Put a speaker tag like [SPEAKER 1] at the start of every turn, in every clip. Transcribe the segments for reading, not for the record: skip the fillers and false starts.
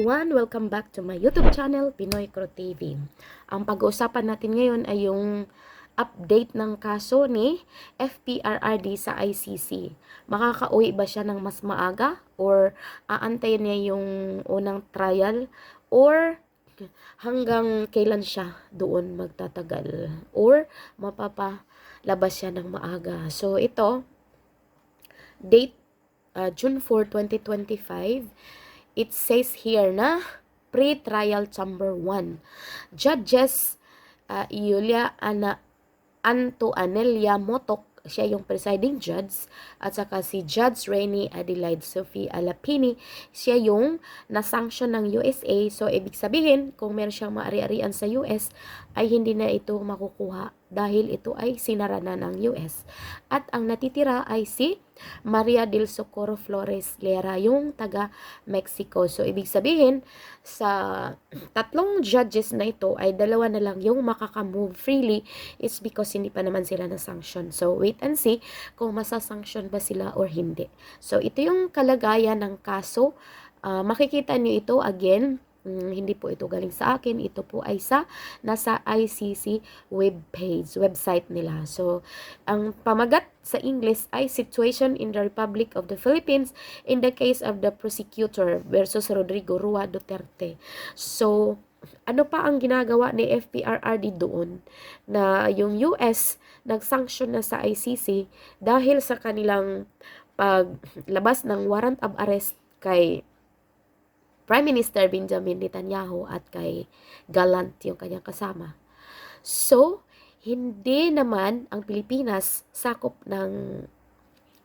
[SPEAKER 1] everyone! Welcome back to my YouTube channel, Pinoy Cro TV. Ang pag-uusapan natin ngayon ay yung update ng kaso ni FPRRD sa ICC. Makakauwi ba siya ng mas maaga? Or aantayin niya yung unang trial? Or hanggang kailan siya doon magtatagal? Or mapapalabas siya ng maaga? So ito, date June 4, 2025. It says here na pre-trial chamber 1. Judges Yulia Antoanelia Motok, siya yung presiding judge, at saka si Judge Rene Adelaide Sophie Alapini, siya yung na-sanction ng USA. So, ibig sabihin, kung meron siyang maari-arian sa US, ay hindi na ito makukuha dahil ito ay sinara na ng US. At ang natitira ay si Maria del Socorro Flores Lera, yung taga Mexico. So, ibig sabihin, sa tatlong judges na ito ay dalawa na lang yung makakamove freely. It's because hindi pa naman sila na-sanction. So, wait and see kung masasanction ba sila or hindi. So, ito yung kalagayan ng kaso. Makikita niyo ito again. Hindi po ito galing sa akin. Ito po ay nasa ICC website nila. So, ang pamagat sa English ay Situation in the Republic of the Philippines in the case of the prosecutor versus Rodrigo Rua Duterte. So, ano pa ang ginagawa ni FPRRD doon na yung US nag-sanction na sa ICC dahil sa kanilang paglabas ng warrant of arrest kay Prime Minister Benjamin Netanyahu at kay Gallant, yung kanyang kasama. So, hindi naman ang Pilipinas sakop ng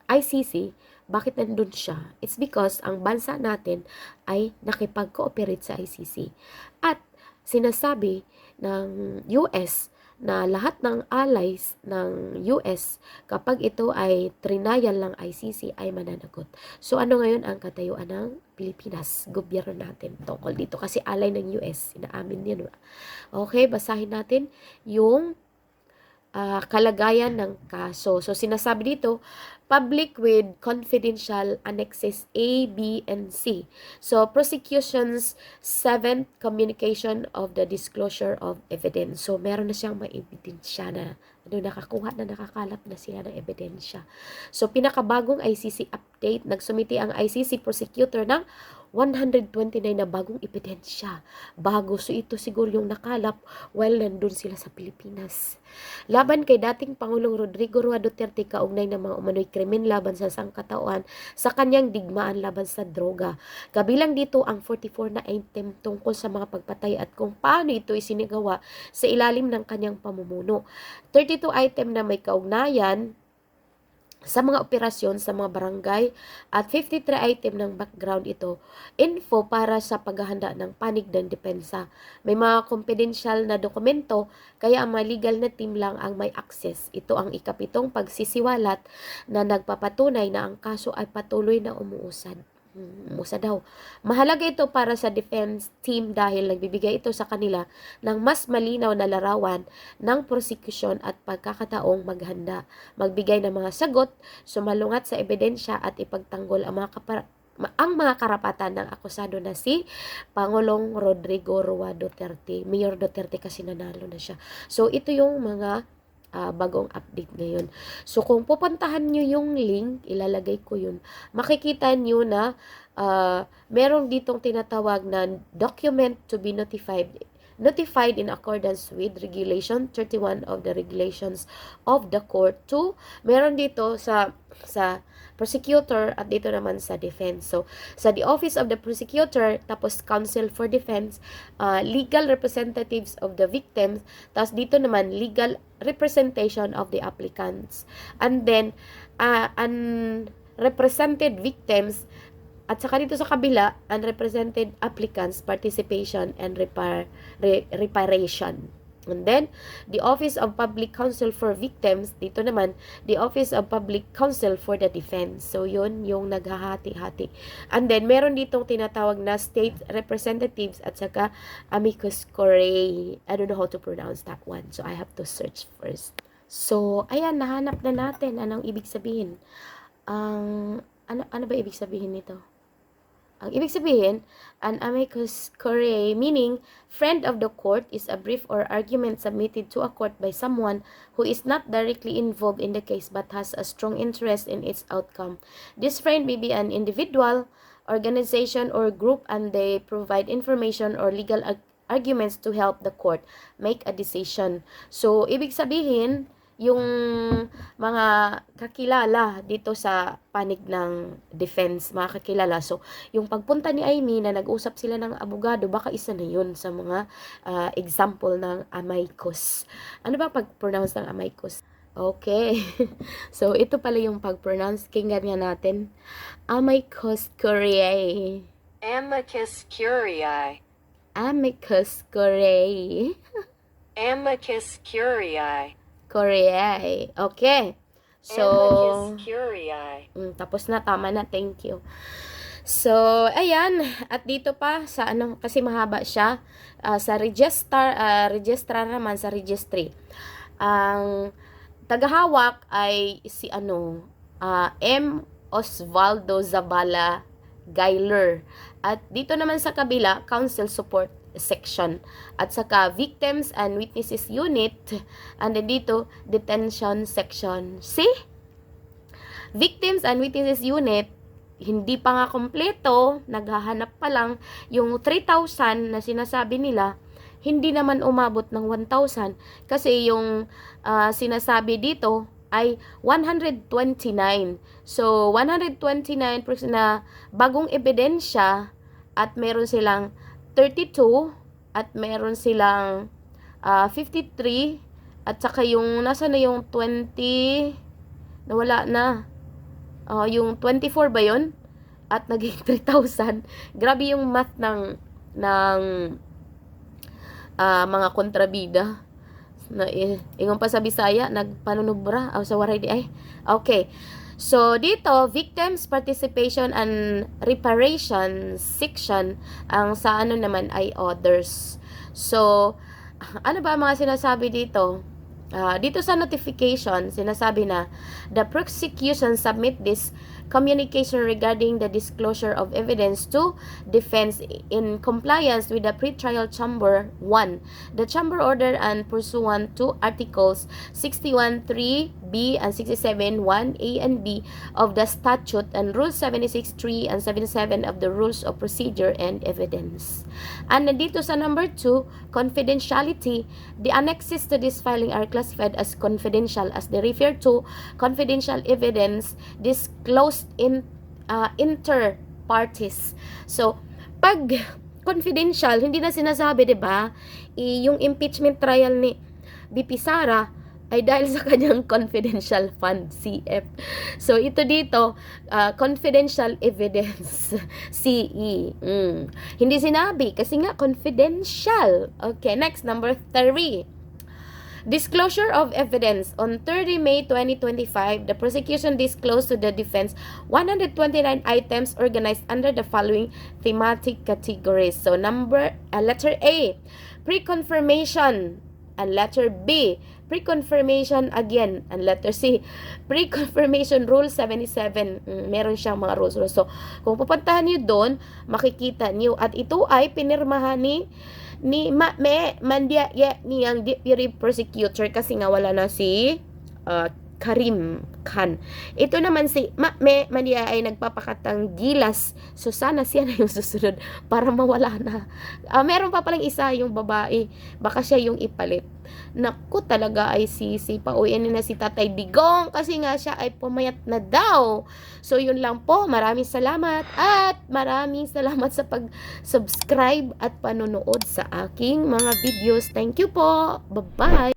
[SPEAKER 1] ICC. Bakit nandun siya? It's because ang bansa natin ay nakipag-cooperate sa ICC. At sinasabi ng US na lahat ng allies ng US, kapag ito ay trinayal ng ICC, ay mananagot. So, ano ngayon ang katayuan ng Pilipinas, gobyerno natin tungkol dito? Kasi ally ng US, inaamin yun. Okay, basahin natin yung kalagayan ng kaso. So, sinasabi dito, public with confidential annexes A, B, and C. So, prosecution's 7th communication of the disclosure of evidence. So, meron na siyang may ebidensya na nakakuha na, nakakalap na sila ng ebidensya. So, pinakabagong ICC update, nagsumiti ang ICC prosecutor ng 129 na bagong ebidensya. Bago. So, ito siguro yung nakalap while nandun sila sa Pilipinas. Laban kay dating Pangulong Rodrigo Rua Duterte kaugnay ng mga umano'y krimen laban sa sangkatauhan sa kanyang digmaan laban sa droga. Kabilang dito ang 44 na item tungkol sa mga pagpatay at kung paano ito isinagawa sa ilalim ng kanyang pamumuno. 32 item na may kaugnayan sa mga operasyon sa mga barangay at 53 item ng background ito, info para sa paghahanda ng panig ng depensa. May mga confidential na dokumento, kaya ang mga legal na team lang ang may access. Ito ang ikapitong pagsisiwalat na nagpapatunay na ang kaso ay patuloy na umuusad. Musa daw. Mahalaga ito para sa defense team dahil nagbibigay ito sa kanila ng mas malinaw na larawan ng prosecution at pagkakataong maghanda, magbigay ng mga sagot, sumalungat sa ebidensya at ipagtanggol ang mga karapatan ng akusado na si Pangulong Rodrigo Rua Duterte. Mayor Duterte kasi nanalo na siya. So, ito yung mga bagong update ngayon. So, kung pupuntahan nyo yung link, ilalagay ko yun, makikita nyo na merong ditong tinatawag na document to be notified in accordance with Regulation 31 of the Regulations of the Court to, meron dito sa prosecutor at dito naman sa defense. So, sa the Office of the Prosecutor, tapos Counsel for Defense, legal representatives of the victims, tapos dito naman legal representation of the applicants. And then, unrepresented victims, at saka dito sa kabila, unrepresented applicants, participation and reparation. And then, the Office of Public Counsel for Victims, dito naman, the Office of Public Counsel for the Defense. So, yun yung naghahati-hati. And then, meron ditong tinatawag na state representatives at saka amicus curiae. I don't know how to pronounce that one. So, I have to search first. So, ayan, nahanap na natin. Anong ibig sabihin? Ano ba ibig sabihin nito? Ang ibig sabihin, an amicus curiae, meaning friend of the court, is a brief or argument submitted to a court by someone who is not directly involved in the case but has a strong interest in its outcome. This friend may be an individual, organization, or group, and they provide information or legal arguments to help the court make a decision. So, ibig sabihin, yung mga kakilala dito sa panig ng defense, mga kakilala. So, yung pagpunta ni Amy na nag-usap sila ng abogado, baka isa na yun sa mga example ng amicus. Ano ba pag-pronounce ng amicus? Okay. So, ito pala yung pag-pronounce. Kinggan nga natin. Amicus curiae.
[SPEAKER 2] Amicus curiae.
[SPEAKER 1] Amicus curiae.
[SPEAKER 2] Amicus curiae.
[SPEAKER 1] Curiae. Okay. So,
[SPEAKER 2] Amicus curiae.
[SPEAKER 1] tapos na, tama na, thank you. So, ayan, at dito pa sa ano, kasi mahaba siya, sa registrar naman, sa registry. Ang tagahawak ay si M. Osvaldo Zabala Geiler. At dito naman sa kabila, Counsel Support Section. At saka Victims and Witnesses Unit. And then dito, Detention Section. See? Victims and Witnesses Unit, hindi pa nga kompleto, naghahanap pa lang. Yung 3,000 na sinasabi nila, hindi naman umabot ng 1,000. Kasi yung sinasabi dito ay 129. So, 129 na bagong ebidensya at meron silang 32 at meron silang 53 at saka yung nasa na yung 20 nawala na. Yung 24 ba yun? At naging 3,000. Grabe yung math ng mga kontrabida. Ingon pa sa Bisaya, nagpanunubra sa waray di ay. Okay. So, dito, victims participation and reparation section, ang sa ano naman ay others. So, ano ba mga sinasabi dito? Dito sa notification, sinasabi na, the prosecution submit this communication regarding the disclosure of evidence to defense in compliance with the pretrial chamber 1, the chamber order and pursuant to articles 61.3b and 67.1a and b of the statute and rules 76.3 and 77 of the rules of procedure and evidence. And dito sa number 2, confidentiality, the annexes to this filing are classified as confidential as they refer to confidential evidence disclosed in inter parties. So, pag confidential, hindi na sinasabi, 'di ba? Yung impeachment trial ni BP Sara ay dahil sa kanyang confidential fund, CF. So, ito dito, confidential evidence, CE. Hindi sinabi, kasi nga confidential. Okay, next, number 3. Disclosure of evidence. On 30 May 2025, the prosecution disclosed to the defense 129 items organized under the following thematic categories. So, letter A, pre-confirmation, and letter B, pre-confirmation again, and letter C, pre-confirmation rule 77. Meron siyang mga rules. So, kung pupuntahan niyo doon, makikita niyo. At ito ay pinirmahan ni Mandia niyang deputy prosecutor kasi nga wala na si Karim Khan. Ito naman si Mandia ay nagpapakatang gilas. So sana siya na yung susunod para mawala na. Meron pa palang isa yung babae. Baka siya yung ipalit. Naku talaga ay pauwiin na si Tatay Digong kasi nga siya ay pumayat na daw. So yun lang po. Maraming salamat at maraming salamat sa pag-subscribe at panonood sa aking mga videos. Thank you po. Bye-bye.